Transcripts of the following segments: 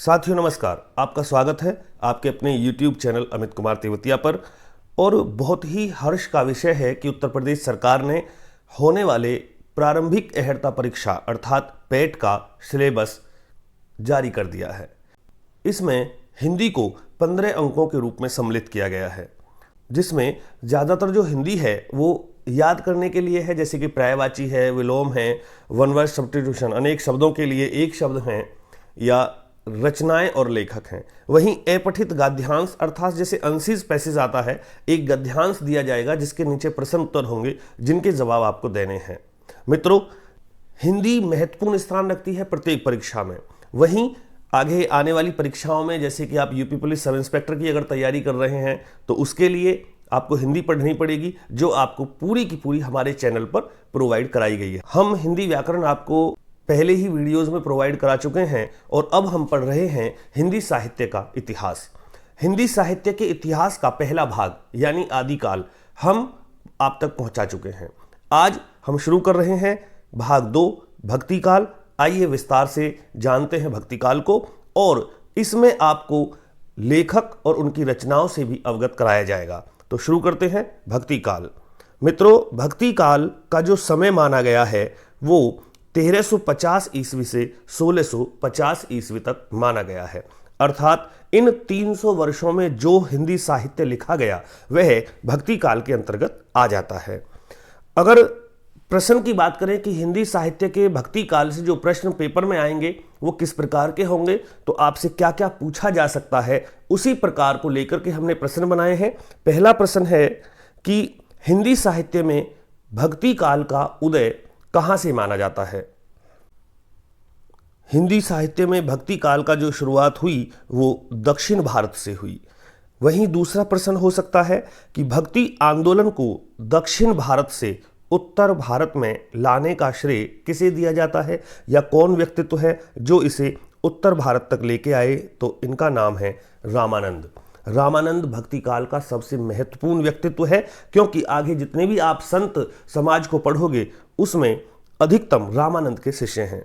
साथियों नमस्कार, आपका स्वागत है आपके अपने YouTube चैनल अमित कुमार तेवतिया पर। और बहुत ही हर्ष का विषय है कि उत्तर प्रदेश सरकार ने होने वाले प्रारंभिक अहर्ता परीक्षा अर्थात पेट का सिलेबस जारी कर दिया है। इसमें हिंदी को 15 अंकों के रूप में सम्मिलित किया गया है, जिसमें ज़्यादातर जो हिंदी है वो याद करने के लिए है, जैसे कि पर्यायवाची है, विलोम है, वन वर्ड सब्स्टिट्यूशन, अनेक शब्दों के लिए एक शब्द हैं, या रचनाएं और लेखक हैं। वहीं अपठित गद्यांश अर्थात जैसे अनसीज पैसेज आता है, एक गद्यांश दिया जाएगा जिसके नीचे प्रश्न उत्तर होंगे जिनके जवाब आपको देने हैं। मित्रों, हिंदी महत्वपूर्ण स्थान रखती है प्रत्येक परीक्षा में। वहीं आगे आने वाली परीक्षाओं में, जैसे कि आप यूपी पुलिस सब इंस्पेक्टर की अगर तैयारी कर रहे हैं तो उसके लिए आपको हिंदी पढ़नी पड़ेगी, जो आपको पूरी की पूरी हमारे चैनल पर प्रोवाइड कराई गई है। हम हिंदी व्याकरण आपको पहले ही वीडियोस में प्रोवाइड करा चुके हैं और अब हम पढ़ रहे हैं हिंदी साहित्य का इतिहास। हिंदी साहित्य के इतिहास का पहला भाग यानी आदिकाल हम आप तक पहुंचा चुके हैं। आज हम शुरू कर रहे हैं भाग 2 भक्तिकाल। आइए विस्तार से जानते हैं भक्तिकाल को, और इसमें आपको लेखक और उनकी रचनाओं से भी अवगत कराया जाएगा। तो शुरू करते हैं भक्तिकाल। मित्रों, भक्तिकाल का जो समय माना गया है वो 1350 ईस्वी से 1650 ईस्वी तक माना गया है। अर्थात इन 300 वर्षों में जो हिंदी साहित्य लिखा गया वह भक्तिकाल के अंतर्गत आ जाता है। अगर प्रश्न की बात करें कि हिंदी साहित्य के भक्तिकाल से जो प्रश्न पेपर में आएंगे वो किस प्रकार के होंगे, तो आपसे क्या क्या पूछा जा सकता है, उसी प्रकार को लेकर के हमने प्रश्न बनाए हैं। पहला प्रश्न है कि हिंदी साहित्य में भक्तिकाल का उदय कहां से माना जाता है। हिंदी साहित्य में भक्ति काल का जो शुरुआत हुई वो दक्षिण भारत से हुई। वहीं दूसरा प्रश्न हो सकता है कि भक्ति आंदोलन को दक्षिण भारत से उत्तर भारत में लाने का श्रेय किसे दिया जाता है, या कौन व्यक्तित्व है जो इसे उत्तर भारत तक लेके आए, तो इनका नाम है रामानंद। रामानंद भक्तिकाल का सबसे महत्वपूर्ण व्यक्तित्व है, क्योंकि आगे जितने भी आप संत समाज को पढ़ोगे उसमें अधिकतम रामानंद के शिष्य हैं।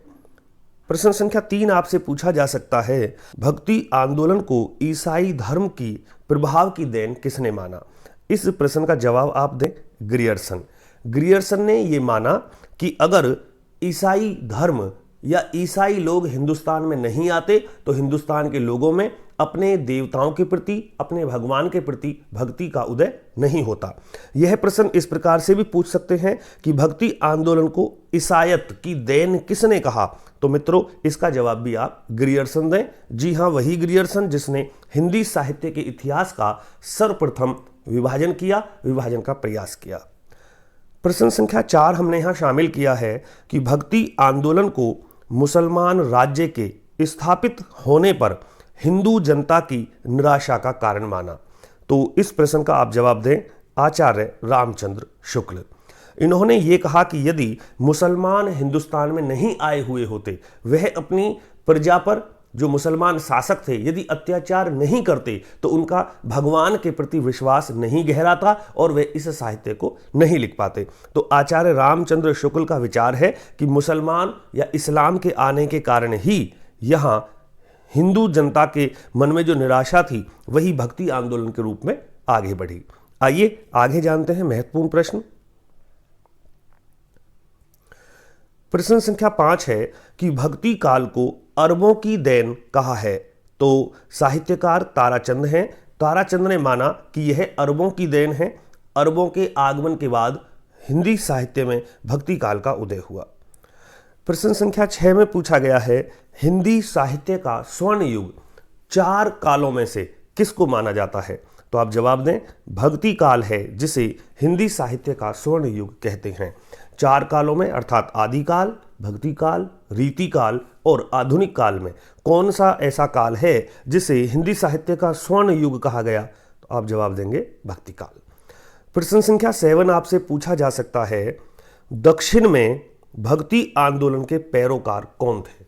प्रश्न संख्या 3 आपसे पूछा जा सकता है, भक्ति आंदोलन को ईसाई धर्म की प्रभाव की देन किसने माना। इस प्रश्न का जवाब आप दें ग्रियर्सन। ग्रियर्सन ने यह माना कि अगर ईसाई धर्म या ईसाई लोग हिंदुस्तान में नहीं आते तो हिंदुस्तान के लोगों में अपने देवताओं के प्रति, अपने भगवान के प्रति भक्ति का उदय नहीं होता। यह प्रश्न इस प्रकार से भी पूछ सकते हैं कि भक्ति आंदोलन को ईसाईयत की देन किसने कहा, तो मित्रों इसका जवाब भी आप ग्रियर्सन दें। जी हां, वही ग्रियर्सन जिसने हिंदी साहित्य के इतिहास का सर्वप्रथम विभाजन का प्रयास किया। प्रश्न संख्या 4 हमने यहां शामिल किया है कि भक्ति आंदोलन को मुसलमान राज्य के स्थापित होने पर हिंदू जनता की निराशा का कारण माना। तो इस प्रश्न का आप जवाब दें आचार्य रामचंद्र शुक्ल। इन्होंने ये कहा कि यदि मुसलमान हिंदुस्तान में नहीं आए हुए होते, वह अपनी प्रजा पर, जो मुसलमान शासक थे, यदि अत्याचार नहीं करते तो उनका भगवान के प्रति विश्वास नहीं गहराता और वे इस साहित्य को नहीं लिख पाते। तो आचार्य रामचंद्र शुक्ल का विचार है कि मुसलमान या इस्लाम के आने के कारण ही यहाँ हिंदू जनता के मन में जो निराशा थी वही भक्ति आंदोलन के रूप में आगे बढ़ी। आइए आगे जानते हैं महत्वपूर्ण प्रश्न। प्रश्न संख्या 5 है कि भक्ति काल को अरबों की देन कहा है। तो साहित्यकार ताराचंद हैं। ताराचंद ने माना कि यह अरबों की देन है। अरबों के आगमन के बाद हिंदी साहित्य में भक्ति काल का उदय हुआ। प्रश्न संख्या 6 में पूछा गया है, हिंदी साहित्य का स्वर्ण युग 4 कालों में से किसको माना जाता है। तो आप जवाब दें भक्ति काल है जिसे हिंदी साहित्य का स्वर्ण युग कहते हैं। 4 कालों में अर्थात आदिकाल, भक्तिकाल, रीतिकाल और आधुनिक काल में कौन सा ऐसा काल है जिसे हिंदी साहित्य का स्वर्ण युग कहा गया, तो आप जवाब देंगे भक्तिकाल। प्रश्न संख्या 7 आपसे पूछा जा सकता है, दक्षिण में भक्ति आंदोलन के पैरोकार कौन थे।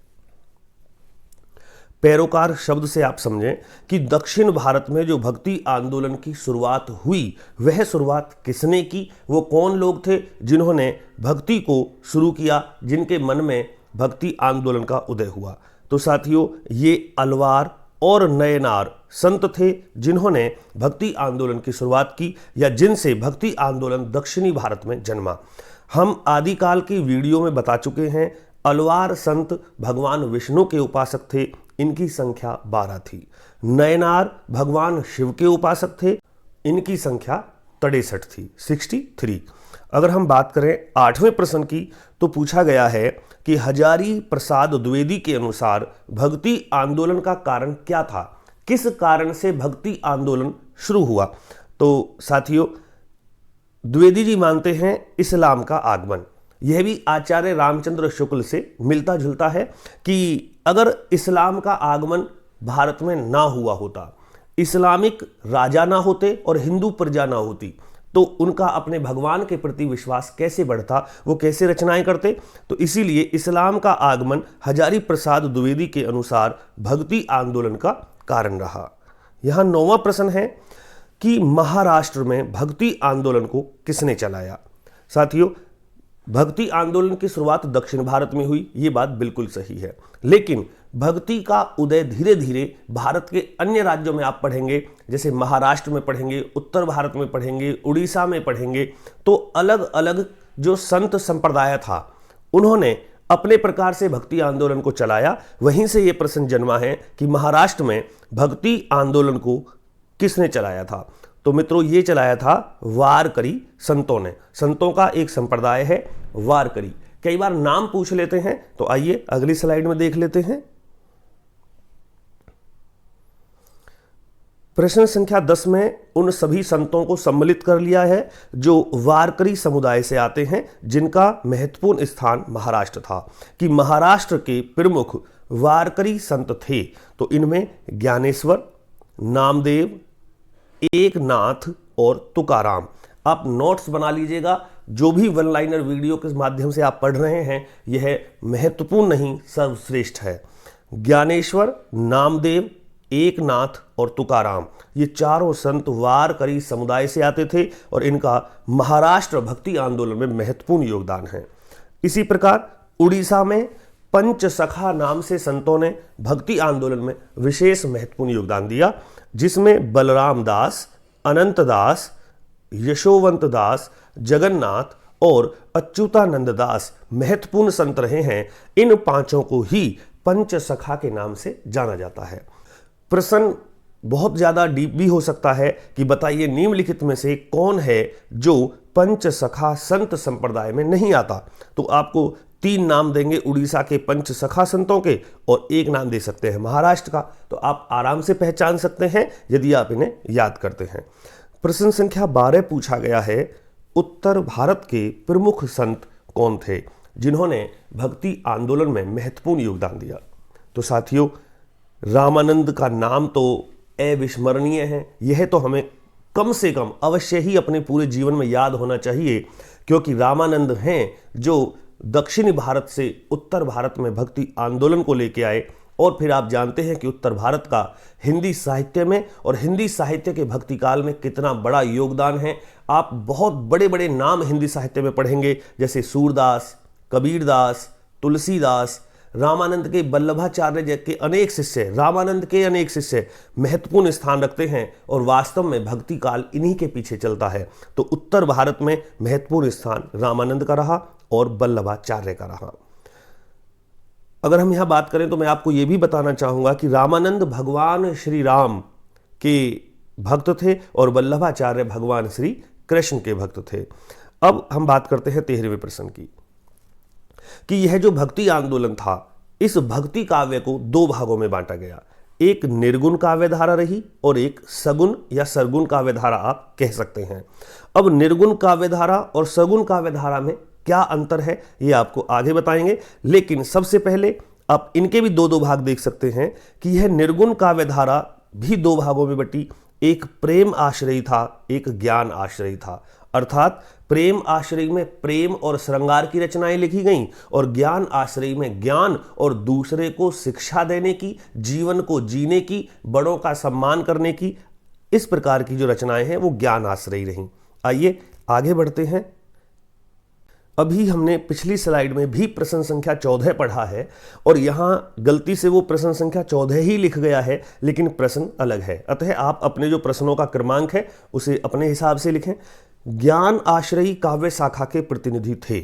पैरोकार शब्द से आप समझें कि दक्षिण भारत में जो भक्ति आंदोलन की शुरुआत हुई वह शुरुआत किसने की, वो कौन लोग थे जिन्होंने भक्ति को शुरू किया, जिनके मन में भक्ति आंदोलन का उदय हुआ। तो साथियों ये अलवार और नयनार संत थे जिन्होंने भक्ति आंदोलन की शुरुआत की या जिनसे भक्ति आंदोलन दक्षिणी भारत में जन्मा। हम आदिकाल की वीडियो में बता चुके हैं, अलवार संत भगवान विष्णु के उपासक थे, इनकी संख्या 12 थी। नयनार भगवान शिव के उपासक थे, इनकी संख्या 63 थी, 63। अगर हम बात करें 8वें प्रश्न की तो पूछा गया है कि हजारी प्रसाद द्विवेदी के अनुसार भक्ति आंदोलन का कारण क्या था, किस कारण से भक्ति आंदोलन शुरू हुआ। तो साथियों द्विवेदी जी मानते हैं इस्लाम का आगमन। यह भी आचार्य रामचंद्र शुक्ल से मिलता जुलता है कि अगर इस्लाम का आगमन भारत में ना हुआ होता, इस्लामिक राजा ना होते और हिंदू प्रजा ना होती, तो उनका अपने भगवान के प्रति विश्वास कैसे बढ़ता, वो कैसे रचनाएं करते। तो इसीलिए इस्लाम का आगमन हजारी प्रसाद द्विवेदी के अनुसार भक्ति आंदोलन का कारण रहा। यहां 9वां प्रश्न है कि महाराष्ट्र में भक्ति आंदोलन को किसने चलाया। साथियों भक्ति आंदोलन की शुरुआत दक्षिण भारत में हुई, ये बात बिल्कुल सही है, लेकिन भक्ति का उदय धीरे धीरे भारत के अन्य राज्यों में आप पढ़ेंगे, जैसे महाराष्ट्र में पढ़ेंगे, उत्तर भारत में पढ़ेंगे, उड़ीसा में पढ़ेंगे, तो अलग अलग जो संत संप्रदाय था उन्होंने अपने प्रकार से भक्ति आंदोलन को चलाया। वहीं से ये प्रश्न जन्मा है कि महाराष्ट्र में भक्ति आंदोलन को किसने चलाया था। तो मित्रों ये चलाया था वारकरी संतों ने। संतों का एक संप्रदाय है वारकरी। कई बार नाम पूछ लेते हैं, तो आइए अगली स्लाइड में देख लेते हैं। प्रश्न संख्या 10 में उन सभी संतों को सम्मिलित कर लिया है जो वारकरी समुदाय से आते हैं, जिनका महत्वपूर्ण स्थान महाराष्ट्र था, कि महाराष्ट्र के प्रमुख वारकरी संत थे। तो इनमें ज्ञानेश्वर, नामदेव, एकनाथ और तुकाराम। आप नोट्स बना लीजिएगा, जो भी वन लाइनर वीडियो के माध्यम से आप पढ़ रहे हैं यह महत्वपूर्ण नहीं सर्वश्रेष्ठ है। ज्ञानेश्वर, नामदेव, एकनाथ और तुकाराम, ये चारों संत वारकरी समुदाय से आते थे और इनका महाराष्ट्र भक्ति आंदोलन में महत्वपूर्ण योगदान है। इसी प्रकार उड़ीसा में पंचसखा नाम से संतों ने भक्ति आंदोलन में विशेष महत्वपूर्ण योगदान दिया, जिसमें बलराम दास, अनंत दास, यशोवंत दास, जगन्नाथ और अच्युतानंद दास महत्वपूर्ण संत रहे हैं। इन पांचों को ही पंचसखा के नाम से जाना जाता है। प्रश्न बहुत ज्यादा डीप भी हो सकता है कि बताइए निम्नलिखित में से कौन है जो पंचसखा संत संप्रदाय में नहीं आता। तो आपको 3 नाम देंगे उड़ीसा के पंचसखा संतों के और 1 नाम दे सकते हैं महाराष्ट्र का। तो आप आराम से पहचान सकते हैं यदि आप इन्हें याद करते हैं। प्रश्न संख्या 12 पूछा गया है, उत्तर भारत के प्रमुख संत कौन थे जिन्होंने भक्ति आंदोलन में महत्वपूर्ण योगदान दिया। तो साथियों रामानंद का नाम तो अविस्मरणीय है। यह तो हमें कम से कम अवश्य ही अपने पूरे जीवन में याद होना चाहिए, क्योंकि रामानंद हैं जो दक्षिणी भारत से उत्तर भारत में भक्ति आंदोलन को लेके आए। और फिर आप जानते हैं कि उत्तर भारत का हिंदी साहित्य में और हिंदी साहित्य के भक्ति काल में कितना बड़ा योगदान है। आप बहुत बड़े बड़े नाम हिंदी साहित्य में पढ़ेंगे, जैसे सूरदास, कबीरदास, तुलसीदास, रामानंद के वल्लभाचार्य के अनेक शिष्य, रामानंद के अनेक शिष्य महत्वपूर्ण स्थान रखते हैं और वास्तव में भक्ति काल इन्हीं के पीछे चलता है। तो उत्तर भारत में महत्वपूर्ण स्थान रामानंद का रहा और वल्लभाचार्य का रहा। अगर हम यहां बात करें तो मैं आपको यह भी बताना चाहूंगा कि रामानंद भगवान श्री राम के भक्त थे और वल्लभाचार्य भगवान श्री कृष्ण के भक्त थे। अब हम बात करते हैं 13वें प्रश्न की, कि यह जो भक्ति आंदोलन था, इस भक्ति काव्य को 2 भागों में बांटा गया। एक निर्गुण काव्य धारा रही और एक सगुण या सरगुण काव्य धारा आप कह सकते हैं। अब निर्गुण काव्य धारा और सगुण काव्य धारा में क्या अंतर है ये आपको आगे बताएंगे, लेकिन सबसे पहले आप इनके भी 2-2 भाग देख सकते हैं कि यह निर्गुण काव्य धारा भी 2 भागों में बटी। एक प्रेम आश्रयी था, एक ज्ञान आश्रयी था। अर्थात प्रेम आश्रय में प्रेम और श्रृंगार की रचनाएं लिखी गईं और ज्ञान आश्रय में ज्ञान और दूसरे को शिक्षा देने की, जीवन को जीने की, बड़ों का सम्मान करने की, इस प्रकार की जो रचनाएं हैं वो ज्ञान आश्रयी रहीं। आइए आगे बढ़ते हैं। अभी हमने पिछली स्लाइड में भी प्रश्न संख्या 14 पढ़ा है और यहाँ गलती से वो प्रश्न संख्या 14 ही लिख गया है, लेकिन प्रश्न अलग है। अतः आप अपने जो प्रश्नों का क्रमांक है उसे अपने हिसाब से लिखें। ज्ञान आश्रयी काव्य शाखा के प्रतिनिधि थे।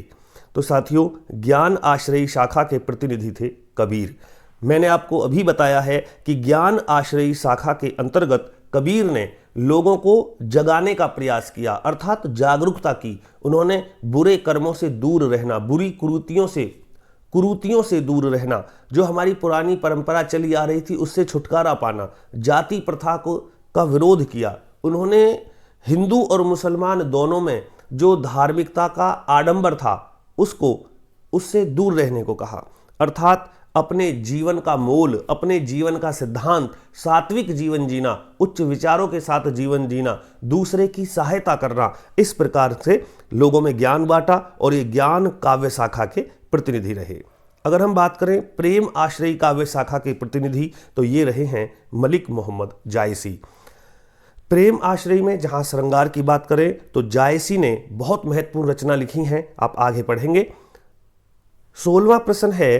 तो साथियों, ज्ञान आश्रयी शाखा के प्रतिनिधि थे कबीर। मैंने आपको अभी बताया है कि ज्ञान आश्रयी शाखा के अंतर्गत कबीर ने लोगों को जगाने का प्रयास किया, अर्थात जागरूकता की। उन्होंने बुरे कर्मों से दूर रहना, बुरी कुरीतियों से दूर रहना, जो हमारी पुरानी परंपरा चली आ रही थी उससे छुटकारा पाना, जाति प्रथा का विरोध किया। उन्होंने हिंदू और मुसलमान दोनों में जो धार्मिकता का आडंबर था उससे दूर रहने को कहा, अर्थात अपने जीवन का मोल, अपने जीवन का सिद्धांत सात्विक जीवन जीना, उच्च विचारों के साथ जीवन जीना, दूसरे की सहायता करना, इस प्रकार से लोगों में ज्ञान बांटा और ये ज्ञान काव्य शाखा के प्रतिनिधि रहे। अगर हम बात करें प्रेम आश्रयी काव्य शाखा के प्रतिनिधि, तो ये रहे हैं मलिक मोहम्मद जायसी। प्रेम आश्रयी में जहां श्रृंगार की बात करें तो जायसी ने बहुत महत्वपूर्ण रचना लिखी हैं, आप आगे पढ़ेंगे। 16वां प्रश्न है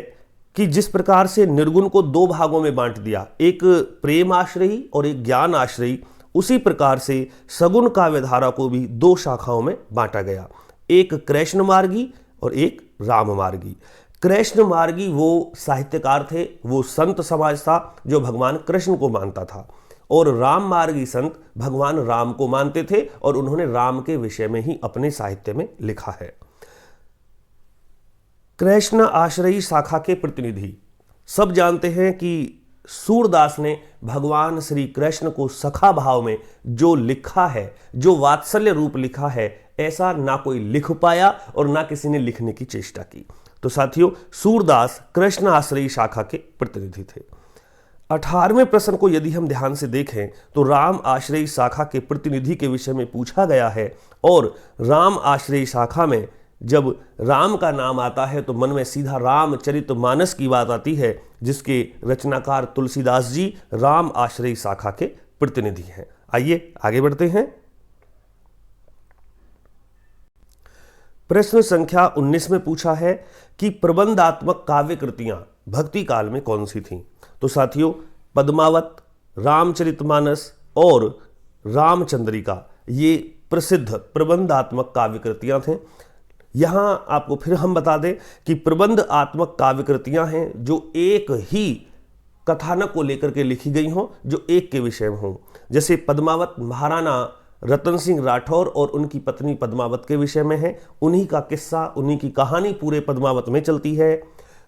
कि जिस प्रकार से निर्गुण को दो भागों में बांट दिया, एक प्रेम आश्रयी और एक ज्ञान आश्रयी, उसी प्रकार से सगुण काव्यधारा को भी दो शाखाओं में बांटा गया, एक कृष्ण मार्गी और एक राम मार्गी। कृष्ण मार्गी वो साहित्यकार थे, वो संत समाज था जो भगवान कृष्ण को मानता था, और राम मार्गी संत भगवान राम को मानते थे और उन्होंने राम के विषय में ही अपने साहित्य में लिखा है। कृष्ण आश्रयी शाखा के प्रतिनिधि, सब जानते हैं कि सूरदास ने भगवान श्री कृष्ण को सखा भाव में जो लिखा है, जो वात्सल्य रूप लिखा है, ऐसा ना कोई लिख पाया और ना किसी ने लिखने की चेष्टा की। तो साथियों, सूरदास कृष्ण आश्रयी शाखा के प्रतिनिधि थे। 18वें प्रश्न को यदि हम ध्यान से देखें तो राम आश्रयी शाखा के प्रतिनिधि के विषय में पूछा गया है, और राम आश्रयी शाखा में जब राम का नाम आता है तो मन में सीधा रामचरितमानस की बात आती है, जिसके रचनाकार तुलसीदास जी राम आश्रयी शाखा के प्रतिनिधि हैं। आइए आगे बढ़ते हैं। प्रश्न संख्या 19 में पूछा है कि प्रबंधात्मक काव्य कृतियां भक्ति काल में कौन सी थीं। तो साथियों, पद्मावत, रामचरितमानस और रामचंद्रिका ये प्रसिद्ध प्रबंधात्मक काव्य कृतियां थे। यहां आपको फिर हम बता दें कि प्रबंध आत्मक काव्य कृतियां हैं जो एक ही कथानक को लेकर के लिखी गई हों, जो एक के विषय में हों। जैसे पद्मावत महाराणा रतन सिंह राठौर और उनकी पत्नी पद्मावत के विषय में है, उन्हीं का किस्सा, उन्हीं की कहानी पूरे पद्मावत में चलती है।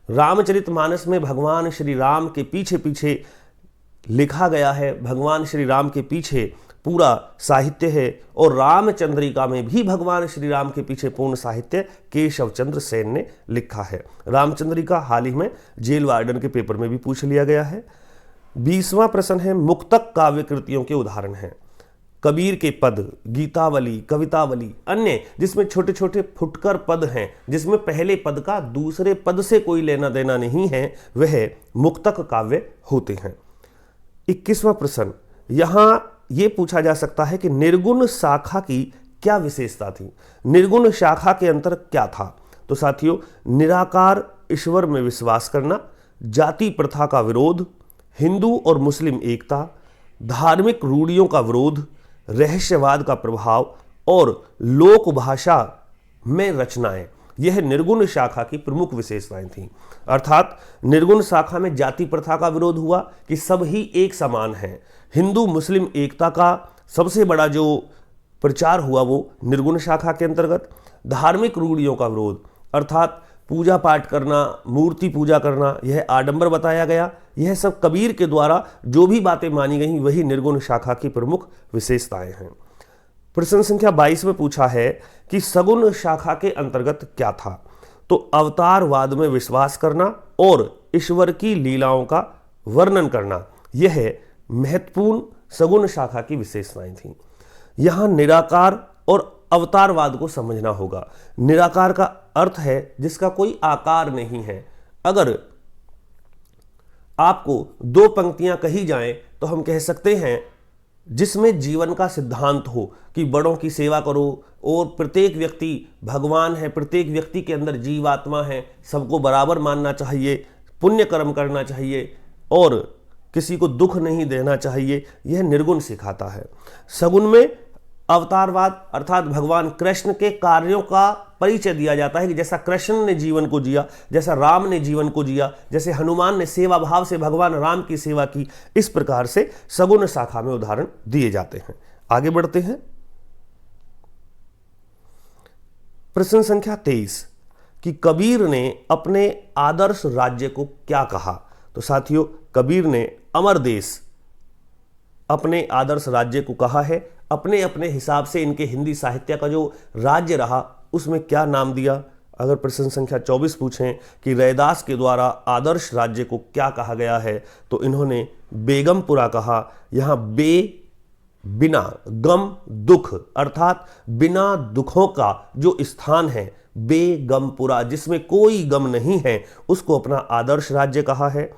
रामचरितमानस में भगवान श्री राम के पीछे पीछे लिखा गया है, भगवान श्री राम के पीछे पूरा साहित्य है, और रामचंद्रिका में भी भगवान श्री राम के पीछे पूर्ण साहित्य केशव चंद्र सेन ने लिखा है। रामचंद्रिका हाल ही में जेल वार्डन के पेपर में भी पूछ लिया गया है। 20वां प्रश्न है मुक्तक काव्य कृतियों के उदाहरण हैं। कबीर के पद, गीतावली, कवितावली, अन्य जिसमें छोटे छोटे फुटकर पद हैं, जिसमें पहले पद का दूसरे पद से कोई लेना देना नहीं है, वह मुक्तक काव्य होते हैं। 21वां प्रश्न, यहां यह पूछा जा सकता है कि निर्गुण शाखा की क्या विशेषता थी, निर्गुण शाखा के अंतर क्या था। तो साथियों, निराकार ईश्वर में विश्वास करना, जाति प्रथा का विरोध, हिंदू और मुस्लिम एकता, धार्मिक रूढ़ियों का विरोध, रहस्यवाद का प्रभाव और लोक भाषा में रचनाएं, यह निर्गुण शाखा की प्रमुख विशेषताएं थीं। अर्थात निर्गुण शाखा में जाति प्रथा का विरोध हुआ कि सब ही एक समान हैं। हिंदू मुस्लिम एकता का सबसे बड़ा जो प्रचार हुआ वो निर्गुण शाखा के अंतर्गत। धार्मिक रूढ़ियों का विरोध, अर्थात पूजा पाठ करना, मूर्ति पूजा करना, यह आडंबर बताया गया। यह सब कबीर के द्वारा जो भी बातें मानी गई वही निर्गुण शाखा की प्रमुख विशेषताएं हैं। प्रश्न संख्या 22 में पूछा है कि सगुण शाखा के अंतर्गत क्या था। तो अवतारवाद में विश्वास करना और ईश्वर की लीलाओं का वर्णन करना, यह महत्वपूर्ण सगुण शाखा की विशेषताएं थीं। यहां निराकार और अवतारवाद को समझना होगा। निराकार का अर्थ है जिसका कोई आकार नहीं है। अगर आपको दो पंक्तियां कही जाएं तो हम कह सकते हैं जिसमें जीवन का सिद्धांत हो कि बड़ों की सेवा करो और प्रत्येक व्यक्ति भगवान है, प्रत्येक व्यक्ति के अंदर जीवात्मा है, सबको बराबर मानना चाहिए, पुण्य कर्म करना चाहिए और किसी को दुख नहीं देना चाहिए, यह निर्गुण सिखाता है। सगुण में अवतारवाद अर्थात भगवान कृष्ण के कार्यों का परिचय दिया जाता है कि जैसा कृष्ण ने जीवन को जिया, जैसा राम ने जीवन को जिया, जैसे हनुमान ने सेवा भाव से भगवान राम की सेवा की, इस प्रकार से सगुण शाखा में उदाहरण दिए जाते हैं। आगे बढ़ते हैं। प्रश्न संख्या 23 कि कबीर ने अपने आदर्श राज्य को क्या कहा? तो साथियों, कबीर ने अमर देश अपने आदर्श राज्य को कहा है। अपने अपने हिसाब से इनके हिंदी साहित्य का जो राज्य रहा उसमें क्या नाम दिया? अगर प्रश्न संख्या 24 पूछें कि रैदास के द्वारा आदर्श राज्य को क्या कहा गया है, तो इन्होंने बेगमपुरा कहा। यहाँ बिना गम दुख अर्थात बिना दुखों का जो स्थान है बेगमपुरा, जिसमें कोई गम नहीं है, उसको अपना आदर्श राज्य कहा है।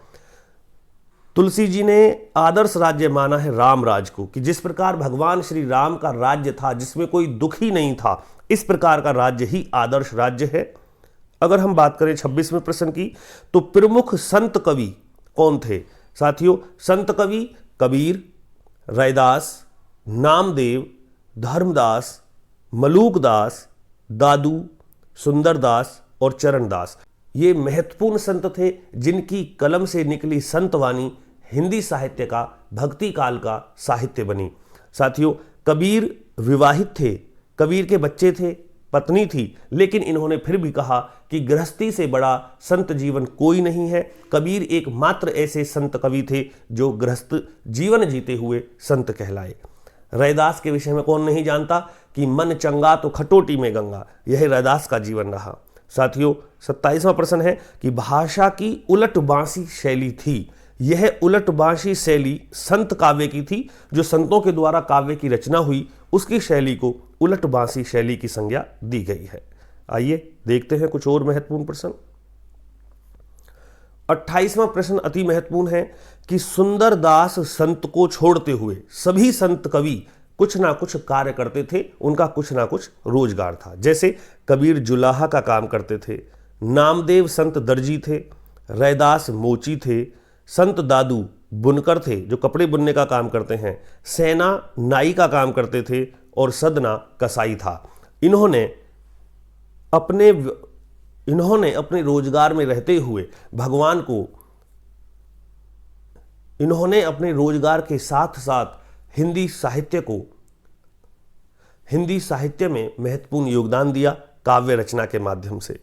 तुलसी जी ने आदर्श राज्य माना है रामराज को, कि जिस प्रकार भगवान श्री राम का राज्य था जिसमें कोई दुख ही नहीं था, इस प्रकार का राज्य ही आदर्श राज्य है। अगर हम बात करें 26वें प्रश्न की, तो प्रमुख संत कवि कौन थे? साथियों, संत कवि कबीर, रैदास, नामदेव, धर्मदास, मलूकदास, दादू, सुंदरदास और चरणदास, ये महत्वपूर्ण संत थे जिनकी कलम से निकली संतवाणी हिंदी साहित्य का भक्ति काल का साहित्य बनी। साथियों, कबीर विवाहित थे, कबीर के बच्चे थे, पत्नी थी, लेकिन इन्होंने फिर भी कहा कि गृहस्थी से बड़ा संत जीवन कोई नहीं है। कबीर एकमात्र ऐसे संत कवि थे जो गृहस्थ जीवन जीते हुए संत कहलाए। रैदास के विषय में कौन नहीं जानता कि मन चंगा तो खटोटी में गंगा, यह रैदास का जीवन रहा। साथियों, 27वां प्रश्न है कि भाषा की उलट बांसी शैली थी। यह उलट बांसी शैली संत काव्य की थी। जो संतों के द्वारा काव्य की रचना हुई उसकी शैली को उलट बांसी शैली की संज्ञा दी गई है। आइए देखते हैं कुछ और महत्वपूर्ण प्रश्न। 28वां प्रश्न अति महत्वपूर्ण है कि सुंदरदास संत को छोड़ते हुए सभी संत कवि कुछ ना कुछ कार्य करते थे, उनका कुछ ना कुछ रोजगार था। जैसे कबीर जुलाहा का काम करते थे, नामदेव संत दर्जी थे, रैदास मोची थे, संत दादू बुनकर थे जो कपड़े बुनने का काम करते हैं, सेना नाई का काम करते थे और सदना कसाई था। इन्होंने अपने रोजगार में रहते हुए भगवान को, इन्होंने अपने रोजगार के साथ साथ हिंदी साहित्य में महत्वपूर्ण योगदान दिया काव्य रचना के माध्यम से।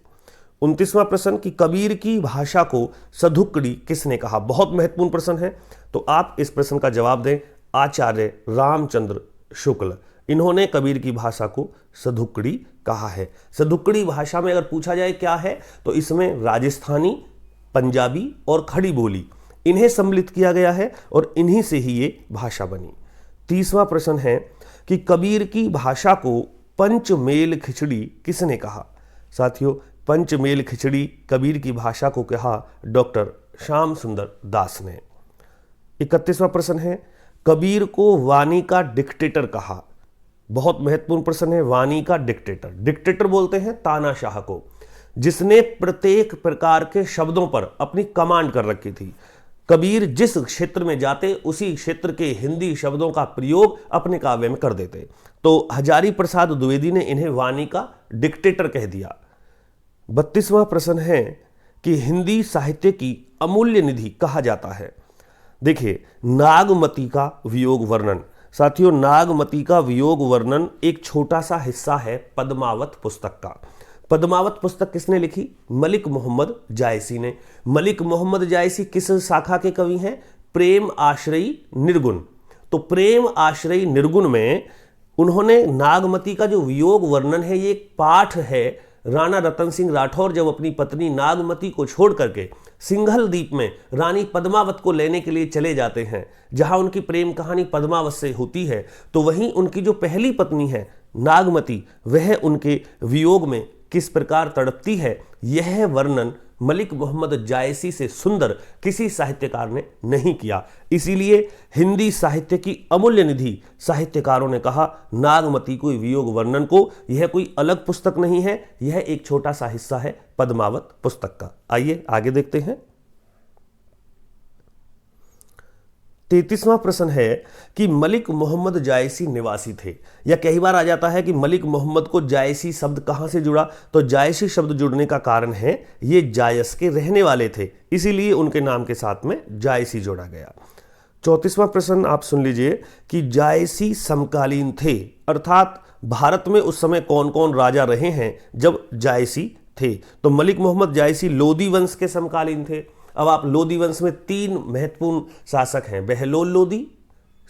29वां प्रश्न कि कबीर की भाषा को सधुकड़ी किसने कहा? बहुत महत्वपूर्ण प्रश्न है, तो आप इस प्रश्न का जवाब दें। आचार्य रामचंद्र शुक्ल, इन्होंने कबीर की भाषा को सधुकड़ी कहा है। सधुकड़ी भाषा में अगर पूछा जाए क्या है, तो इसमें राजस्थानी, पंजाबी और खड़ी बोली इन्हें सम्मिलित किया गया है और इन्हीं से ही ये भाषा बनी। 30वां प्रश्न है कि कबीर की भाषा को पंचमेल खिचड़ी किसने कहा? साथियों, पंचमेल खिचड़ी कबीर की भाषा को कहा डॉक्टर श्याम सुंदर दास ने। 31वां प्रश्न है कबीर को वाणी का डिक्टेटर कहा। बहुत महत्वपूर्ण प्रश्न है। वाणी का डिक्टेटर, डिक्टेटर बोलते हैं तानाशाह को, जिसने प्रत्येक प्रकार के शब्दों पर अपनी कमांड कर रखी थी। कबीर जिस क्षेत्र में जाते उसी क्षेत्र के हिंदी शब्दों का प्रयोग अपने काव्य में कर देते, तो हजारी प्रसाद द्विवेदी ने इन्हें वाणी का डिक्टेटर कह दिया। 32वां प्रश्न है कि हिंदी साहित्य की अमूल्य निधि कहा जाता है। देखिए, नागमती का वियोग वर्णन। साथियों, नागमती का वियोग वर्णन एक छोटा सा हिस्सा है पद्मावत पुस्तक का। पद्मावत पुस्तक किसने लिखी? मलिक मोहम्मद जायसी ने। मलिक मोहम्मद जायसी किस शाखा के कवि हैं? प्रेम आश्रयी निर्गुण। तो प्रेम आश्रयी निर्गुण में उन्होंने नागमती का जो वियोग वर्णन है, ये एक पाठ है। राणा रतन सिंह राठौर जब अपनी पत्नी नागमती को छोड़ करके सिंघल द्वीप में रानी पद्मावत को लेने के लिए चले जाते हैं, जहां उनकी प्रेम कहानी पद्मावत से होती है, तो वहीं उनकी जो पहली पत्नी है नागमती, वह उनके वियोग में किस प्रकार तड़पती है, यह वर्णन मलिक मोहम्मद जायसी से सुंदर किसी साहित्यकार ने नहीं किया। इसीलिए हिंदी साहित्य की अमूल्य निधि साहित्यकारों ने कहा, नागमती को वियोग वर्णन को यह कोई अलग पुस्तक नहीं है, यह एक छोटा सा हिस्सा है पद्मावत पुस्तक का। आइए आगे देखते हैं। 33वां प्रश्न है कि मलिक मोहम्मद जायसी निवासी थे, या कई बार आ जाता है कि मलिक मोहम्मद को जायसी शब्द कहां से जुड़ा, तो जायसी शब्द जुड़ने का कारण है ये जायस के रहने वाले थे, इसीलिए उनके नाम के साथ में जायसी जोड़ा गया। 34वां प्रश्न आप सुन लीजिए कि जायसी समकालीन थे, अर्थात भारत में उस समय कौन कौन राजा रहे हैं जब जायसी थे, तो मलिक मोहम्मद जायसी लोदी वंश के समकालीन थे। अब आप लोदी वंश में 3 महत्वपूर्ण शासक हैं, बहलोल लोदी,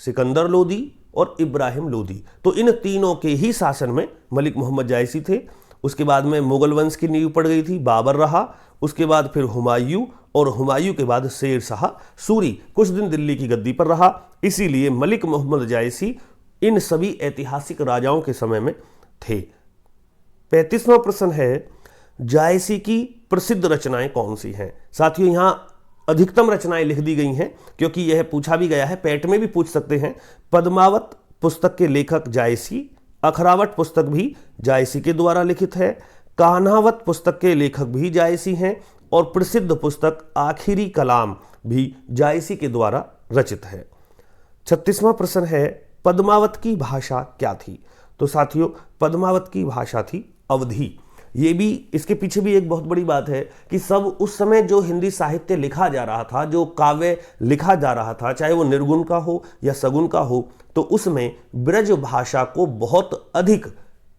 सिकंदर लोदी और इब्राहिम लोदी, तो इन तीनों के ही शासन में मलिक मोहम्मद जायसी थे। उसके बाद में मुगल वंश की नींव पड़ गई थी, बाबर रहा, उसके बाद फिर हुमायूं, और हुमायूं के बाद शेर शाह सूरी कुछ दिन दिल्ली की गद्दी पर रहा, इसीलिए मलिक मोहम्मद जायसी इन सभी ऐतिहासिक राजाओं के समय में थे। 35वां प्रश्न है, जायसी की प्रसिद्ध रचनाएं कौन सी हैं। साथियों यहां अधिकतम रचनाएं लिख दी गई हैं क्योंकि यह पूछा भी गया है, पेट में भी पूछ सकते हैं। पद्मावत पुस्तक के लेखक जायसी, अखरावट पुस्तक भी जायसी के द्वारा लिखित है, कान्हावत पुस्तक के लेखक भी जायसी हैं, और प्रसिद्ध पुस्तक आखिरी कलाम भी जायसी के द्वारा रचित है। 36वां प्रश्न है, पद्मावत की भाषा क्या थी, तो साथियों पद्मावत की भाषा थी अवधी। ये भी, इसके पीछे भी एक बहुत बड़ी बात है कि सब उस समय जो हिंदी साहित्य लिखा जा रहा था, जो काव्य लिखा जा रहा था, चाहे वो निर्गुण का हो या सगुण का हो, तो उसमें ब्रज भाषा को बहुत अधिक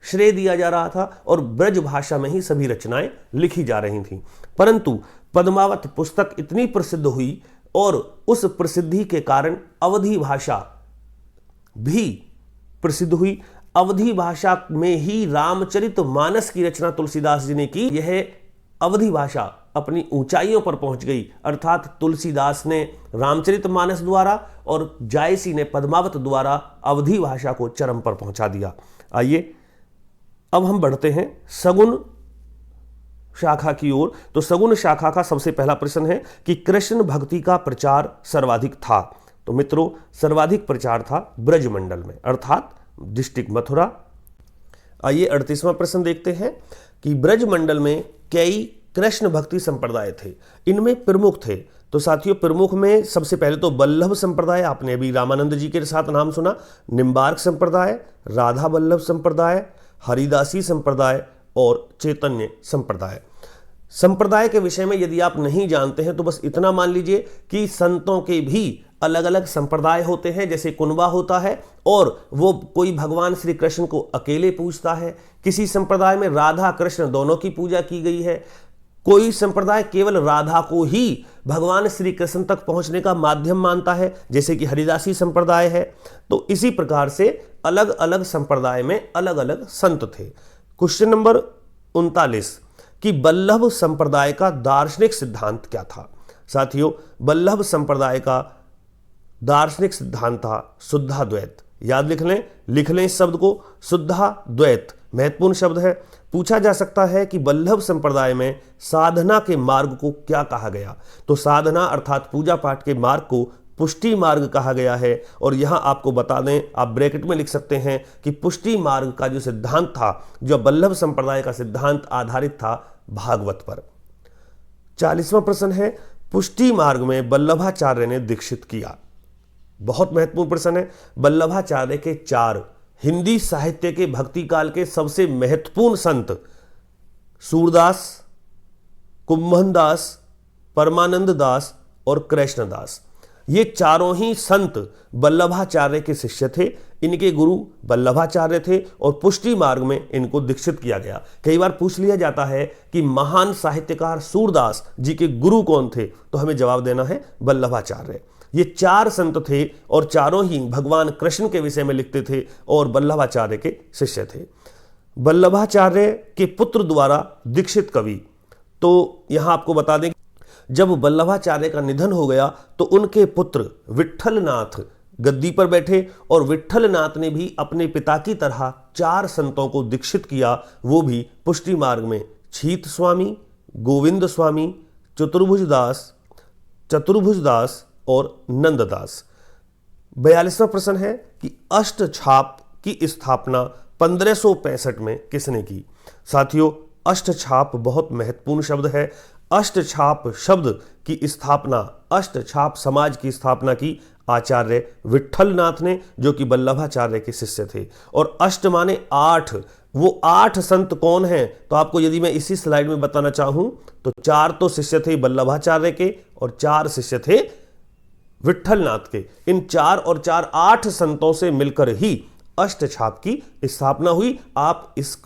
श्रेय दिया जा रहा था और ब्रज भाषा में ही सभी रचनाएं लिखी जा रही थीं। परंतु पद्मावत पुस्तक इतनी प्रसिद्ध हुई और उस प्रसिद्धि के कारण अवधी भाषा भी प्रसिद्ध हुई। अवधी भाषा में ही रामचरितमानस की रचना तुलसीदास जी ने की। यह अवधी भाषा अपनी ऊंचाइयों पर पहुंच गई, अर्थात तुलसीदास ने रामचरितमानस द्वारा और जायसी ने पद्मावत द्वारा अवधी भाषा को चरम पर पहुंचा दिया। आइए अब हम बढ़ते हैं सगुण शाखा की ओर। तो सगुण शाखा का सबसे पहला प्रश्न है कि कृष्ण भक्ति का प्रचार सर्वाधिक था, तो मित्रों सर्वाधिक प्रचार था ब्रजमंडल में, अर्थात डिस्ट्रिक्ट मथुरा। आइए 38वां प्रश्न देखते हैं कि ब्रजमंडल में कई कृष्ण भक्ति संप्रदाय थे, इनमें प्रमुख थे, तो साथियों प्रमुख में सबसे पहले तो वल्लभ संप्रदाय, आपने अभी रामानंद जी के साथ नाम सुना, निम्बार्क संप्रदाय, राधा वल्लभ संप्रदाय, हरिदासी संप्रदाय और चैतन्य संप्रदाय। संप्रदाय के विषय में यदि आप नहीं जानते हैं तो बस इतना मान लीजिए कि संतों के भी अलग अलग संप्रदाय होते हैं, जैसे कुनबा होता है और वो कोई भगवान श्री कृष्ण को अकेले पूजता है, किसी संप्रदाय में राधा कृष्ण दोनों की पूजा की गई है, कोई संप्रदाय केवल राधा को ही भगवान श्री कृष्ण तक पहुंचने का माध्यम मानता है, जैसे कि हरिदासी संप्रदाय है। तो इसी प्रकार से अलग अलग संप्रदाय में अलग अलग संत थे। क्वेश्चन नंबर 39 कि वल्लभ संप्रदाय का दार्शनिक सिद्धांत क्या था। साथियों वल्लभ संप्रदाय का दार्शनिक सिद्धांत था शुद्धाद्वैत। याद लिख लें इस शब्द को, शुद्धाद्वैत महत्वपूर्ण शब्द है। पूछा जा सकता है कि वल्लभ संप्रदाय में साधना के मार्ग को क्या कहा गया, तो साधना अर्थात पूजा पाठ के मार्ग को पुष्टि मार्ग कहा गया है। और यहां आपको बता दें, आप ब्रैकेट में लिख सकते हैं कि पुष्टि मार्ग का जो सिद्धांत था, जो वल्लभ संप्रदाय का सिद्धांत आधारित था भागवत पर। 40वां प्रश्न है पुष्टि मार्ग में वल्लभाचार्य ने दीक्षित किया। बहुत महत्वपूर्ण प्रश्न है। वल्लभाचार्य के 4 हिंदी साहित्य के भक्ति काल के सबसे महत्वपूर्ण संत सूरदास, कुंभनदास, परमानंद दास और कृष्णदास, ये चारों ही संत वल्लभाचार्य के शिष्य थे। इनके गुरु वल्लभाचार्य थे और पुष्टि मार्ग में इनको दीक्षित किया गया। कई बार पूछ लिया जाता है कि महान साहित्यकार सूरदास जी के गुरु कौन थे, तो हमें जवाब देना है वल्लभाचार्य। ये 4 संत थे और चारों ही भगवान कृष्ण के विषय में लिखते थे और वल्लभाचार्य के शिष्य थे। वल्लभाचार्य के पुत्र द्वारा दीक्षित कवि, तो यहां आपको बता दें जब वल्लभाचार्य का निधन हो गया तो उनके पुत्र विट्ठलनाथ गद्दी पर बैठे और विट्ठलनाथ ने भी अपने पिता की तरह 4 संतों को दीक्षित किया, वो भी पुष्टि मार्ग में छीत स्वामी, गोविंद स्वामी, चतुर्भुज दास और नंददास। 42वां प्रश्न है कि अष्टछाप की स्थापना 1565 में किसने की? साथियों, अष्टछाप बहुत महत्वपूर्ण शब्द है। अष्टछाप शब्द की स्थापना, अष्टछाप समाज की स्थापना की आचार्य विट्ठलनाथ ने, जो कि वल्लभाचार्य के शिष्य थे। और अष्ट माने 8, वो 8 संत कौन हैं? तो आपको यदि मैं इसी स्लाइड में बताना चाहूं तो 4 तो शिष्य थे वल्लभाचार्य के और 4 शिष्य थे विट्ठलनाथ के। इन 4 और 4 8 संतों से मिलकर ही अष्टछाप की स्थापना हुई। आप इस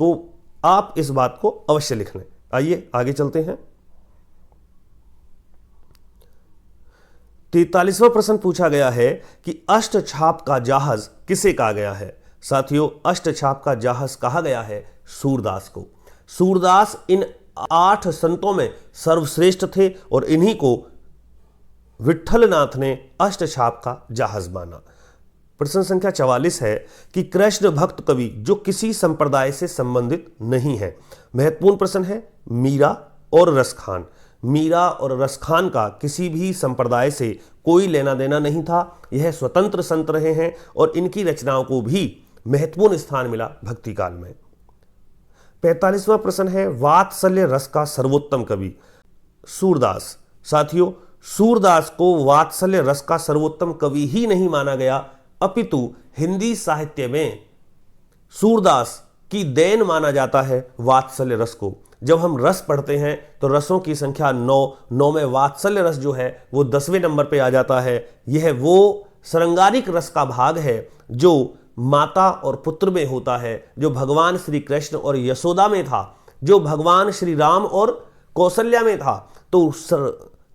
बात को अवश्य लिख लें। आइए आगे चलते हैं। 43वां प्रश्न पूछा गया है कि अष्टछाप का जहाज किसे कहा गया है? साथियों, अष्टछाप का जहाज कहा गया है सूरदास को। सूरदास इन 8 संतों में सर्वश्रेष्ठ थे और इन्हीं को विट्ठलनाथ ने अष्टछाप का जहाज माना। प्रश्न संख्या 44 है कि कृष्ण भक्त कवि जो किसी संप्रदाय से संबंधित नहीं है। महत्वपूर्ण प्रश्न है। मीरा और रसखान। मीरा और रसखान का किसी भी संप्रदाय से कोई लेना देना नहीं था। यह स्वतंत्र संत रहे हैं और इनकी रचनाओं को भी महत्वपूर्ण स्थान मिला भक्ति काल में। 45वां प्रश्न है वात्सल्य रस का सर्वोत्तम कवि। सूरदास। साथियों, सूरदास को वात्सल्य रस का सर्वोत्तम कवि ही नहीं माना गया, अपितु हिंदी साहित्य में सूरदास की देन माना जाता है वात्सल्य रस को। जब हम रस पढ़ते हैं तो रसों की संख्या 9 में वात्सल्य रस जो है वो 10वें नंबर पे आ जाता है। यह वो श्रृंगारिक रस का भाग है जो माता और पुत्र में होता है, जो भगवान श्री कृष्ण और यशोदा में था, जो भगवान श्री राम और कौशल्या में था। तो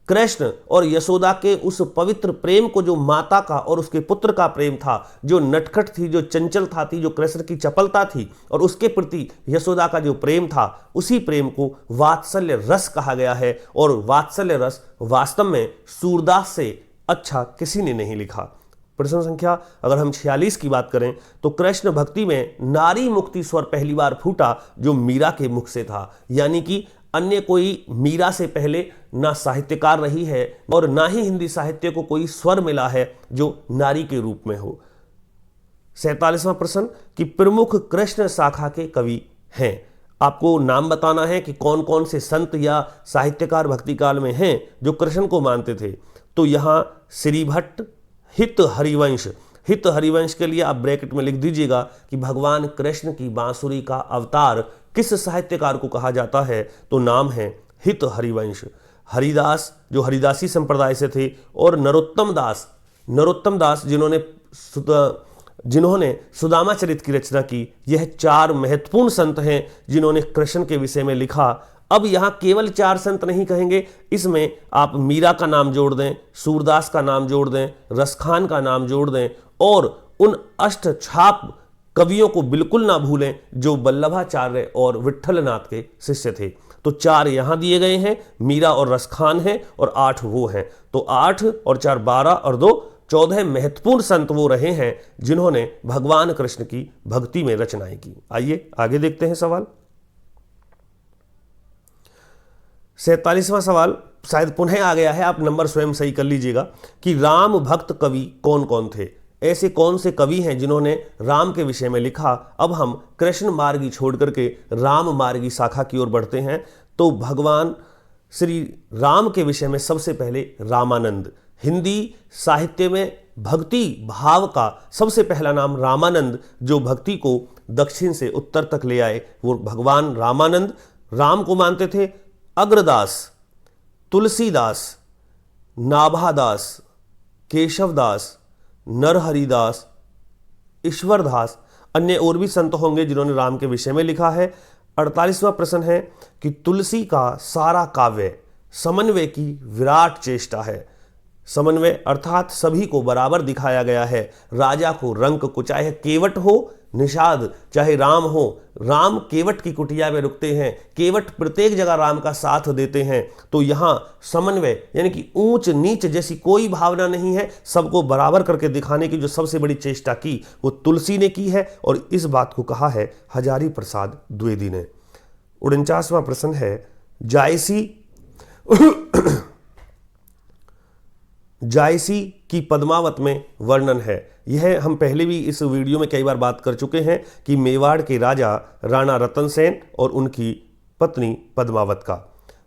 कृष्ण और यशोदा के उस पवित्र प्रेम को, जो माता का और उसके पुत्र का प्रेम था, जो नटखट थी, जो चंचलता थी, जो कृष्ण की चपलता थी, और उसके प्रति यशोदा का जो प्रेम था, उसी प्रेम को वात्सल्य रस कहा गया है। और वात्सल्य रस वास्तव में सूरदास से अच्छा किसी ने नहीं लिखा। प्रश्न संख्या अगर हम 46 की बात करें तो कृष्ण भक्ति में नारी मुक्ति स्वर पहली बार फूटा जो मीरा के मुख से था। यानी कि अन्य कोई मीरा से पहले ना साहित्यकार रही है और ना ही हिंदी साहित्य को कोई स्वर मिला है जो नारी के रूप में हो। 47वां प्रश्न कि प्रमुख कृष्ण शाखा के कवि हैं। आपको नाम बताना है कि कौन कौन से संत या साहित्यकार भक्ति काल में हैं जो कृष्ण को मानते थे। तो यहाँ श्री भट्ट, हित हरिवंश। हित हरिवंश के लिए आप ब्रैकेट में लिख दीजिएगा कि भगवान कृष्ण की बांसुरी का अवतार किस साहित्यकार को कहा जाता है, तो नाम है हित हरिवंश। हरिदास जो हरिदासी संप्रदाय से थे, और नरोत्तम दास जिन्होंने सुदामा चरित की रचना की। यह 4 महत्वपूर्ण संत हैं जिन्होंने कृष्ण के विषय में लिखा। अब यहाँ केवल 4 संत नहीं कहेंगे, इसमें आप मीरा का नाम जोड़ दें, सूरदास का नाम जोड़ दें, रसखान का नाम जोड़ दें, और उन अष्टछाप कवियों को बिल्कुल ना भूलें जो वल्लभाचार्य और विट्ठलनाथ के शिष्य थे। तो 4 यहाँ दिए गए हैं, मीरा और रसखान हैं, और 8 वो हैं। तो 8 और 4 12 और 2 14 महत्वपूर्ण संत वो रहे हैं जिन्होंने भगवान कृष्ण की भक्ति में रचनाएं की। आइए आगे देखते हैं सवाल। 47वां सवाल शायद पुनः आ गया है, आप नंबर स्वयं सही कर लीजिएगा कि राम भक्त कवि कौन कौन थे। ऐसे कौन से कवि हैं जिन्होंने राम के विषय में लिखा। अब हम कृष्ण मार्गी छोड़ करके राम मार्गी शाखा की ओर बढ़ते हैं। तो भगवान श्री राम के विषय में सबसे पहले रामानंद। हिंदी साहित्य में भक्ति भाव का सबसे पहला नाम रामानंद, जो भक्ति को दक्षिण से उत्तर तक ले आए, वो भगवान रामानंद। राम को मानते थे अग्रदास, तुलसीदास, नाभादास, केशवदास, नरहरिदास, ईश्वरदास। अन्य और भी संत होंगे जिन्होंने राम के विषय में लिखा है। 48वां प्रश्न है कि तुलसी का सारा काव्य समन्वय की विराट चेष्टा है। समन्वय अर्थात सभी को बराबर दिखाया गया है। राजा को, रंक को, चाहे केवट हो, निषाद, चाहे राम हो। राम केवट की कुटिया में रुकते हैं, केवट प्रत्येक जगह राम का साथ देते हैं। तो यहाँ समन्वय यानी कि ऊंच नीच जैसी कोई भावना नहीं है, सबको बराबर करके दिखाने की जो सबसे बड़ी चेष्टा की वो तुलसी ने की है, और इस बात को कहा है हजारी प्रसाद द्विवेदी ने। 49वां प्रश्न है जायसी जायसी की पद्मावत में वर्णन है। यह हम पहले भी इस वीडियो में कई बार बात कर चुके हैं कि मेवाड़ के राजा राणा रतन सेन और उनकी पत्नी पद्मावत का।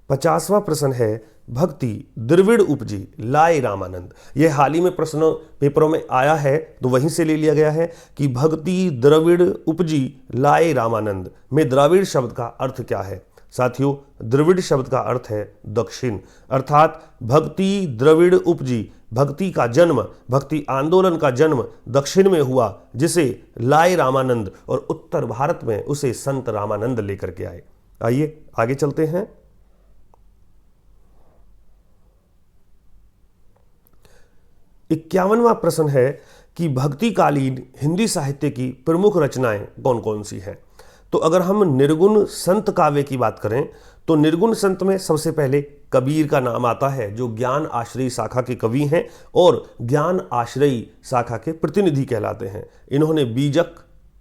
50वां प्रश्न है, भक्ति द्रविड़ उपजी लाए रामानंद। यह हाल ही में प्रश्न पेपरों में आया है तो वहीं से ले लिया गया है कि भक्ति द्रविड़ उपजी लाए रामानंद में द्राविड़ शब्द का अर्थ क्या है। साथियों, द्रविड़ शब्द का अर्थ है दक्षिण, अर्थात भक्ति द्रविड़ उपजी, भक्ति का जन्म, भक्ति आंदोलन का जन्म दक्षिण में हुआ, जिसे लाए रामानंद, और उत्तर भारत में उसे संत रामानंद लेकर के आए। आइए आगे चलते हैं। 51वां प्रश्न है कि भक्तिकालीन हिंदी साहित्य की प्रमुख रचनाएं कौन कौन सी हैं। तो अगर हम निर्गुण संत काव्य की बात करें तो निर्गुण संत में सबसे पहले कबीर का नाम आता है, जो ज्ञान आश्रयी शाखा के कवि हैं और ज्ञान आश्रयी शाखा के प्रतिनिधि कहलाते हैं। इन्होंने बीजक,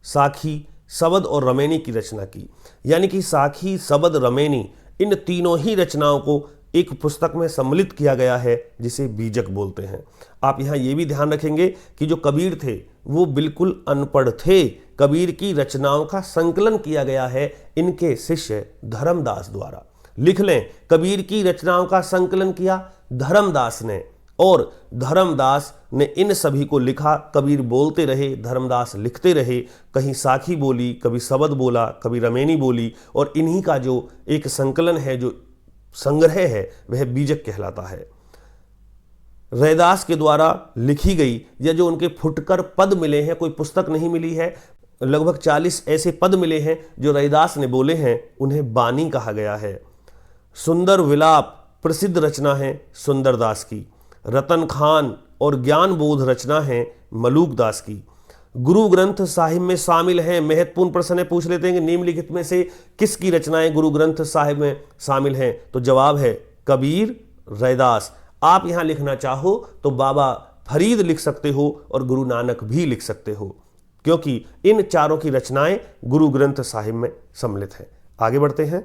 साखी, सबद और रमैनी की रचना की, यानी कि साखी, सबद, रमैनी इन तीनों ही रचनाओं को एक पुस्तक में सम्मिलित किया गया है, जिसे बीजक बोलते हैं। आप यहाँ ये भी ध्यान रखेंगे कि जो कबीर थे वो बिल्कुल अनपढ़ थे। कबीर की रचनाओं का संकलन किया गया है इनके शिष्य धर्मदास द्वारा। लिख लें, कबीर की रचनाओं का संकलन किया धर्मदास ने, और धर्मदास ने इन सभी को लिखा। कबीर बोलते रहे, धर्मदास लिखते रहे, कहीं साखी बोली, कभी सबद बोला, कभी रमैनी बोली, और इन्हीं का जो एक संकलन है, जो संग्रह है, वह बीजक कहलाता है। रैदास के द्वारा लिखी गई या जो उनके फुटकर पद मिले हैं, कोई पुस्तक नहीं मिली है, लगभग 40 ऐसे पद मिले हैं जो रैदास ने बोले हैं, उन्हें बानी कहा गया है। सुंदर विलाप प्रसिद्ध रचना है सुंदरदास की। रतन खान और ज्ञान बोध रचना है मलूक दास की। गुरु ग्रंथ साहिब में शामिल हैं, महत्वपूर्ण प्रश्न है, पूछ लेते हैं कि निम्नलिखित में से किसकी रचनाएं गुरु ग्रंथ साहिब में शामिल हैं। तो जवाब है कबीर, रैदास। आप यहां लिखना चाहो तो बाबा फरीद लिख सकते हो और गुरु नानक भी लिख सकते हो, क्योंकि इन चारों की रचनाएं गुरु ग्रंथ साहिब में सम्मिलित हैं। आगे बढ़ते हैं।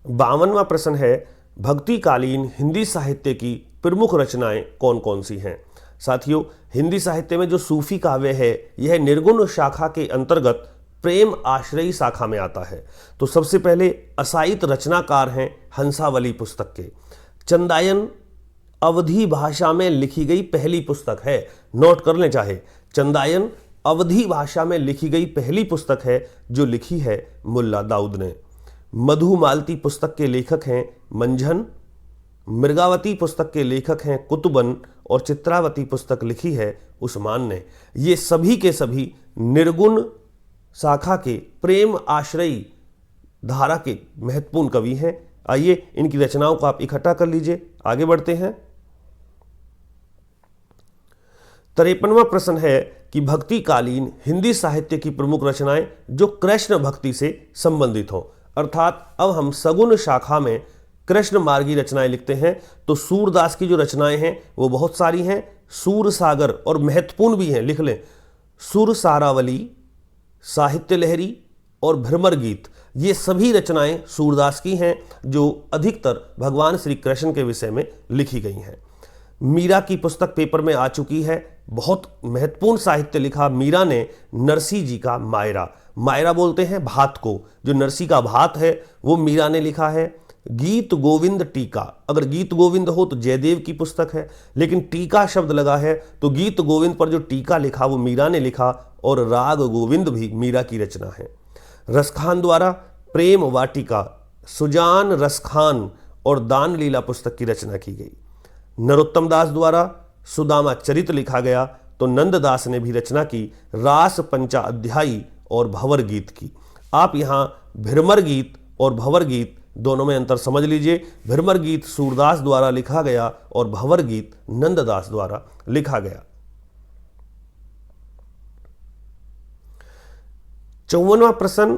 52वां प्रश्न है, भक्तिकालीन हिंदी साहित्य की प्रमुख रचनाएं कौन कौन सी हैं। साथियों, हिंदी साहित्य में जो सूफी काव्य है, यह निर्गुण शाखा के अंतर्गत प्रेम आश्रयी शाखा में आता है। तो सबसे पहले असाहित रचनाकार हैं हंसावली पुस्तक के। चंदायन अवधी भाषा में लिखी गई पहली पुस्तक है, नोट कर लें चाहे। चंदायन अवधी भाषा में लिखी गई पहली पुस्तक है, जो लिखी है मुल्ला दाऊद ने। मधुमालती पुस्तक के लेखक हैं मंझन। मृगावती पुस्तक के लेखक हैं कुतुबन, और चित्रावती पुस्तक लिखी है उस्मान ने। ये सभी के सभी निर्गुण शाखा के प्रेम आश्रयी धारा के महत्वपूर्ण कवि हैं। आइए इनकी रचनाओं को आप इकट्ठा कर लीजिए। आगे बढ़ते हैं। 53वां प्रश्न है कि भक्तिकालीन हिंदी साहित्य की प्रमुख रचनाएं जो कृष्ण भक्ति से संबंधित हों, अर्थात अब हम सगुण शाखा में कृष्ण मार्गी रचनाएं लिखते हैं। तो सूरदास की जो रचनाएं हैं वो बहुत सारी हैं। सूर सागर और महत्वपूर्ण भी हैं, लिख लें। सुर सारावली, साहित्य लहरी और भ्रमर गीत, ये सभी रचनाएं सूरदास की हैं, जो अधिकतर भगवान श्री कृष्ण के विषय में लिखी गई हैं। मीरा की पुस्तक पेपर में आ चुकी है। बहुत महत्वपूर्ण साहित्य लिखा मीरा ने। नरसी जी का मायरा, मायरा बोलते हैं भात को, जो नरसी का भात है वो मीरा ने लिखा है। गीत गोविंद टीका, अगर गीत गोविंद हो तो जयदेव की पुस्तक है, लेकिन टीका शब्द लगा है तो गीत गोविंद पर जो टीका लिखा वो मीरा ने लिखा, और राग गोविंद भी मीरा की रचना है। रसखान द्वारा प्रेम वाटिका, सुजान रसखान और दान लीला पुस्तक की रचना की गई। नरोत्तम दास द्वारा सुदामा चरित लिखा गया, तो नंददास ने भी रचना की रास पंचा अध्यायी और भंवर गीत की। आप यहाँ भ्रमर गीत और भंवर गीत दोनों में अंतर समझ लीजिए। भ्रमर गीत सूरदास द्वारा लिखा गया और भंवर गीत नंददास द्वारा लिखा गया। 54वां प्रश्न,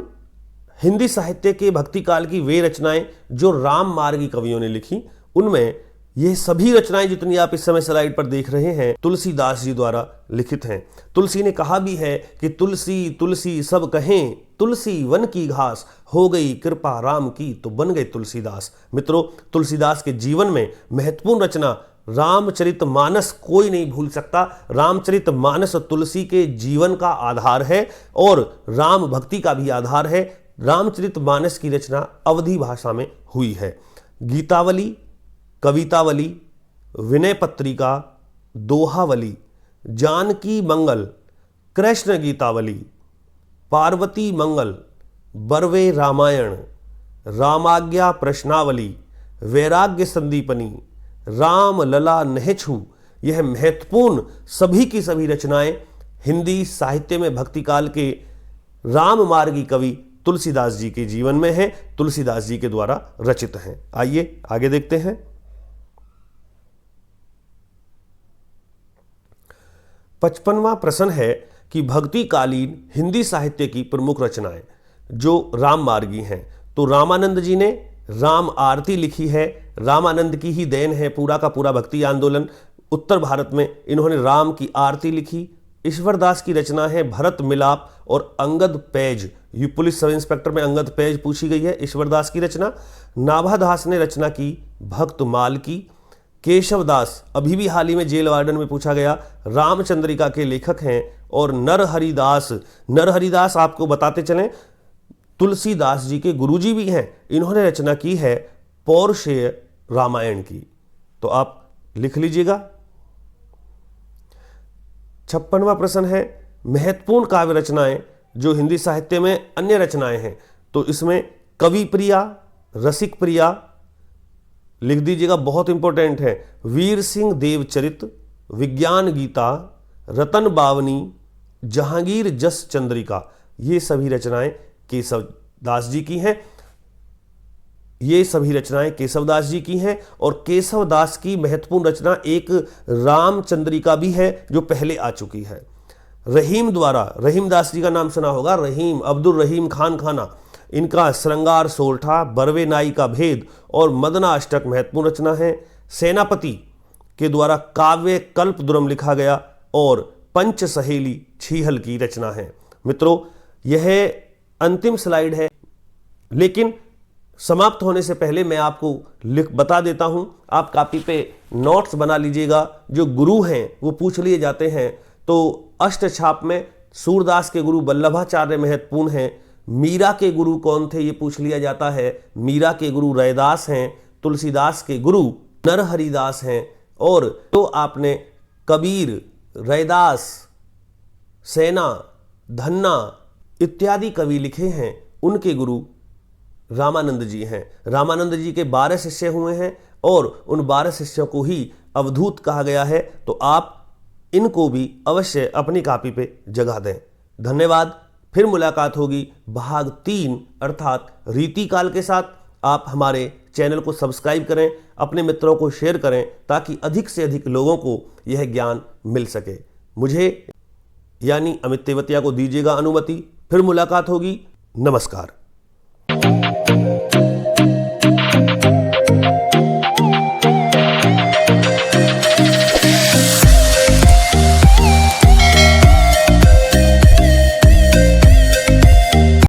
हिंदी साहित्य के भक्तिकाल की वे रचनाएं जो राम मार्गी कवियों ने लिखी, उनमें ये सभी रचनाएं जितनी आप इस समय स्लाइड पर देख रहे हैं तुलसीदास जी द्वारा लिखित हैं। तुलसी ने कहा भी है कि तुलसी तुलसी सब कहें, तुलसी वन की घास, हो गई कृपा राम की तो बन गए तुलसीदास। मित्रों, तुलसीदास के जीवन में महत्वपूर्ण रचना रामचरितमानस कोई नहीं भूल सकता। रामचरितमानस तुलसी के जीवन का आधार है और राम भक्ति का भी आधार है। रामचरितमानस की रचना अवधी भाषा में हुई है। गीतावली, कवितावली, विनय पत्रिका, दोहावली, जानकी मंगल, कृष्ण गीतावली, पार्वती मंगल, बरवे रामायण, रामाज्ञा प्रश्नावली, वैराग्य संदीपनी, राम लला नहछू, यह महत्वपूर्ण सभी की सभी रचनाएं हिंदी साहित्य में भक्ति काल के राम मार्गी कवि तुलसीदास जी के जीवन में है, तुलसीदास जी के द्वारा रचित हैं। आइए आगे देखते हैं। 55वां प्रश्न है कि भक्तिकालीन हिंदी साहित्य की प्रमुख रचनाएं जो राम मार्गी हैं। तो रामानंद जी ने राम आरती लिखी है, रामानंद की ही देन है पूरा का पूरा भक्ति आंदोलन। उत्तर भारत में इन्होंने राम की आरती लिखी। ईश्वरदास की रचना है भरत मिलाप और अंगद पैज, ये पुलिस सब इंस्पेक्टर में अंगद पैज पूछी गई है, ईश्वरदास की रचना। नाभादास ने रचना की भक्तमाल की। केशवदास अभी भी हाल ही में जेल वार्डन में पूछा गया, रामचंद्रिका के लेखक हैं। और नरहरिदास आपको बताते चलें तुलसीदास जी के गुरुजी भी हैं, इन्होंने रचना की है पौरुषेय रामायण की। तो आप लिख लीजिएगा। 56वां प्रश्न है महत्वपूर्ण काव्य रचनाएं जो हिंदी साहित्य में अन्य रचनाएं हैं। तो इसमें कवि प्रिया, रसिक प्रिया लिख दीजिएगा, बहुत इंपॉर्टेंट है। वीर सिंह देवचरित, विज्ञान गीता, रतन बावनी, जहांगीर जस चंद्रिका, ये सभी रचनाएं केशवदास जी की हैं। ये सभी रचनाएं केशवदास जी की हैं। और केशवदास की महत्वपूर्ण रचना एक रामचंद्रिका भी है जो पहले आ चुकी है। रहीम द्वारा, रहीमदास जी का नाम सुना होगा, रहीम अब्दुल रहीम खान खाना, इनका श्रृंगार सोरठा, बरवे नाई का भेद और मदनाष्टक महत्वपूर्ण रचना है। सेनापति के द्वारा काव्य कल्पद्रुम लिखा गया और पंच सहेली छीहल की रचना है। मित्रों, यह अंतिम स्लाइड है, लेकिन समाप्त होने से पहले मैं आपको बता देता हूं, आप कॉपी पे नोट्स बना लीजिएगा। जो गुरु हैं वो पूछ लिए जाते हैं। तो अष्टछाप में सूरदास के गुरु वल्लभाचार्य महत्वपूर्ण हैं। मीरा के गुरु कौन थे ये पूछ लिया जाता है। मीरा के गुरु रैदास हैं। तुलसीदास के गुरु नरहरिदास हैं। और तो आपने कबीर, रैदास, सेना, धन्ना इत्यादि कवि लिखे हैं, उनके गुरु रामानंद जी हैं। रामानंद जी के 12 शिष्य हुए हैं और उन 12 शिष्यों को ही अवधूत कहा गया है। तो आप इनको भी अवश्य अपनी कॉपी पे जगह दें। धन्यवाद। फिर मुलाकात होगी भाग 3 अर्थात रीतिकाल के साथ। आप हमारे चैनल को सब्सक्राइब करें, अपने मित्रों को शेयर करें ताकि अधिक से अधिक लोगों को यह ज्ञान मिल सके। मुझे यानी अमित तेवतिया को दीजिएगा अनुमति। फिर मुलाकात होगी। नमस्कार।